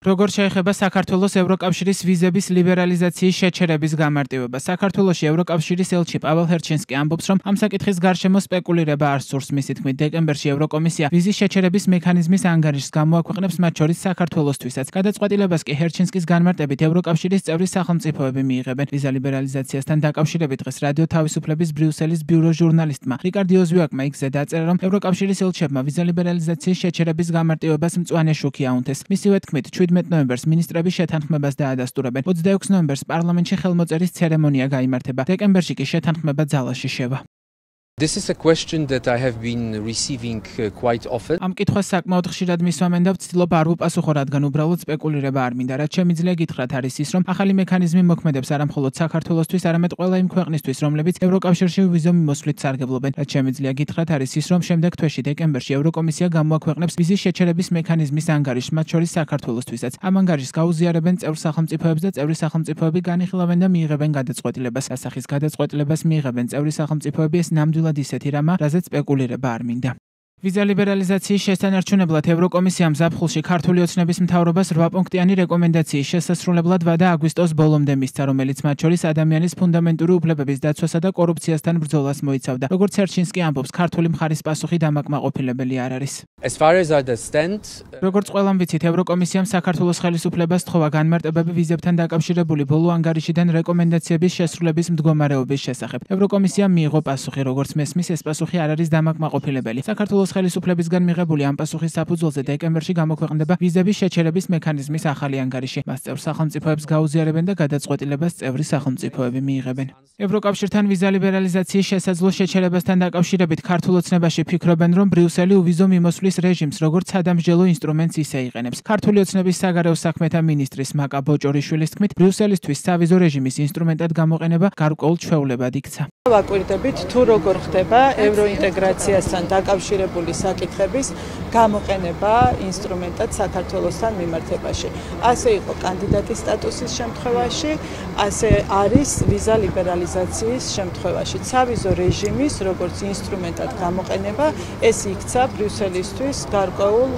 როგორ შეეხება საქართველოს ევროკავშირის ვიზების ლიბერალიზაციის შეჩერების გამარტივება. საქართველოში ევროკავშირის ელჩი პაվել ჰერჩინსკი ამბობს, რომ ამ საკითხის გარშემო სპეკულირება არ სურს. მისი თქმით, დეკემბერში ევროკომისია ვიზის შეჩერების მექანიზმის ანგარიშს გამოაქვეყნებს მათ შორის საქართველოსთვისაც. გადაწყვეტილებას კი ჰერჩინსკის განმარტებით ევროკავშირის წევრი სახელმწიფოები მიიღებენ. ვიზა ლიბერალიზაციასთან დაკავშირებით დღეს რადიო თავისუფლების ბრიუსელის ბიუროს ჟურნალისტმა რიკარდ იოზვიაკმა იქზე დაწერა, რომ ევროკავშირის ელჩებმა ვიზა ლიბერალიზაციის შეჩერების გამარტივებას მწვანე შუქი აუნთეს. მისივე თქმით, 17 ნოემბერს მინისტრები შეთანხმებას დაადასტურებენ. 26 ნოემბერს პარლამენტში ხელმოწერის ცერემონია გაიმართება. დეკემბერში კი შეთანხმება ძალაში შევა. This is a question that I have been receiving quite often. ამ კითხვას საკმაოდ ხშირად მისვამენ და ვცდილობ არ ვუპასუხო, რადგან უბრალოდ სპეკულირება არ მინდა. რაც შემიძლია გითხრათ არის ის, რომ ახალი მექანიზმი მოქმედებს არა მხოლოდ საქართველოსთვის, არამედ ყველა იმ ქვეყნისთვის, რომლებიც ევროკავშირში ვიზო მიმოსვლით სარგებლობენ. რაც შემიძლია გითხრათ არის ის, რომ შემდეგ თვეში დეკემბერში ევროკომისია გამოაქვეყნებს ვიზის შეჩერების მექანიზმის ანგარიშს, მათ შორის საქართველოსთვისაც. ამ ანგარიშს გაუზიარებენ წევრ სახელმწიფოებს და წევრი სახელმწიფოები განიხილავენ და მიიღებენ გადაწყვეტილებას. ასახის გადაწყვეტილებას მიიღებენ წევრი სახელმწიფოები, ეს ნამდვილად ისეთი რამა, რაზეც სპეკულირება არ მინდა. ვიზა ლიბერალიზაციის შესანარჩუნებლად ევროკომისიამ ზაფხულში ქართული ოცნების მთავრობას 8 პუნქტიანი რეკომენდაციის შესასრულებლად ვადა აგვისტოს ბოლომდე მისცა, რომელიც მათ შორის ადამიანის ფუნდამენტური უფლებების დაცვასა და კორუფციასთან ბრძოლას მოიცავდა. როგორც ჰერჩინსკი ამბობს, ქართული მხარის პასუხი დამაკმაყოფილებელი არ არის. As far as I understand, როგორც ყველამ ვიცით, ევროკომისიამ საქართველოს ხელისუფლებას თხოვა განმარტებები ვიზებთან დაკავშირებული ბოლო ანგარიშიდან რეკომენდაციების შესრულების მდგომარეობის შესახებ. ევროკომისიამ მიიღო პასუხი, როგორც მესმის, ეს პასუხი არ არის დამაკმაყოფილებელი. საქართველოს ხელისუფლებისგან მიღებული ამ პასუხის საფუძველზე დეკემბერში გამოქვეყნდება ვიზების შეჩერების მექანიზმის ახალი ანგარიში. მას წევრ სახელმწიფოებს გაუზიარებენ და გადაწყვეტილებას წევრი სახელმწიფოები მიიღებენ. ევროკავშირთან ვიზა ლიბერალიზაციის შესაძლო შეჩერებასთან დაკავშირებით ქართულ ოცნებაში ფიქრობენ, რომ ბრიუსელი უვიზო მიმოსვლის რეჟიმს როგორც სადამსჯელო ინსტრუმენტს ისე იყენებს. ქართული ოცნების საგარეო საქმეთა მინისტრის მაკა ბოჭორიშვილის თქმით, ბრიუსელისთვის სავიზო რეჟიმის ინსტრუმენტად გამოყენება გარკვეულ ჩვეულებად იქცა. ვაკვირდებით თუ როგორ ხდება ევროინტეგრაციასთან დაკავშირებული საკითხების გამოყენება ინსტრუმენტად საქართველოსთან მიმართებაში. ასე იყო კანდიდატის სტატუსის შემთხვევაში, ასე არის ვიზა ლიბერალიზაციის შემთხვევაში. სავიზო რეჟიმის როგორც ინსტრუმენტად გამოყენება ეს იქცა ბრიუსელისთვის გარკვეულ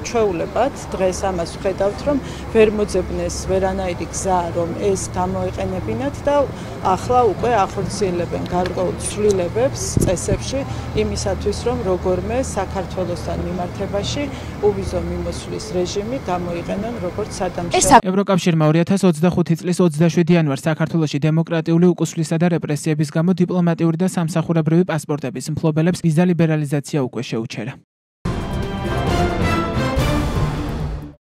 ჩვეულებად. დღეს ამას ვხედავთ, რომ ვერ მოძებნეს ვერანაირი გზა, რომ ეს გამოეყენებინათ და ახლა უკვე ახორციელებენ გარკვეულ ცვლილებებს წესებში იმისათვის, რომ როგორმე საქართველოსთან მიმართებაში უვიზო მიმოსვლის რეჟიმი გამოიყენონ როგორც სადამსჯელო. ევროკავშირმა 2025 წლის 27 იანვარს საქართველოში დემოკრატიული უკუსვლისა და რეპრესიების გამო დიპლომატიური და სამსახურებრივი პასპორტების მფლობელებს ვიზა ლიბერალიზაცია უკვე შეუჩერა.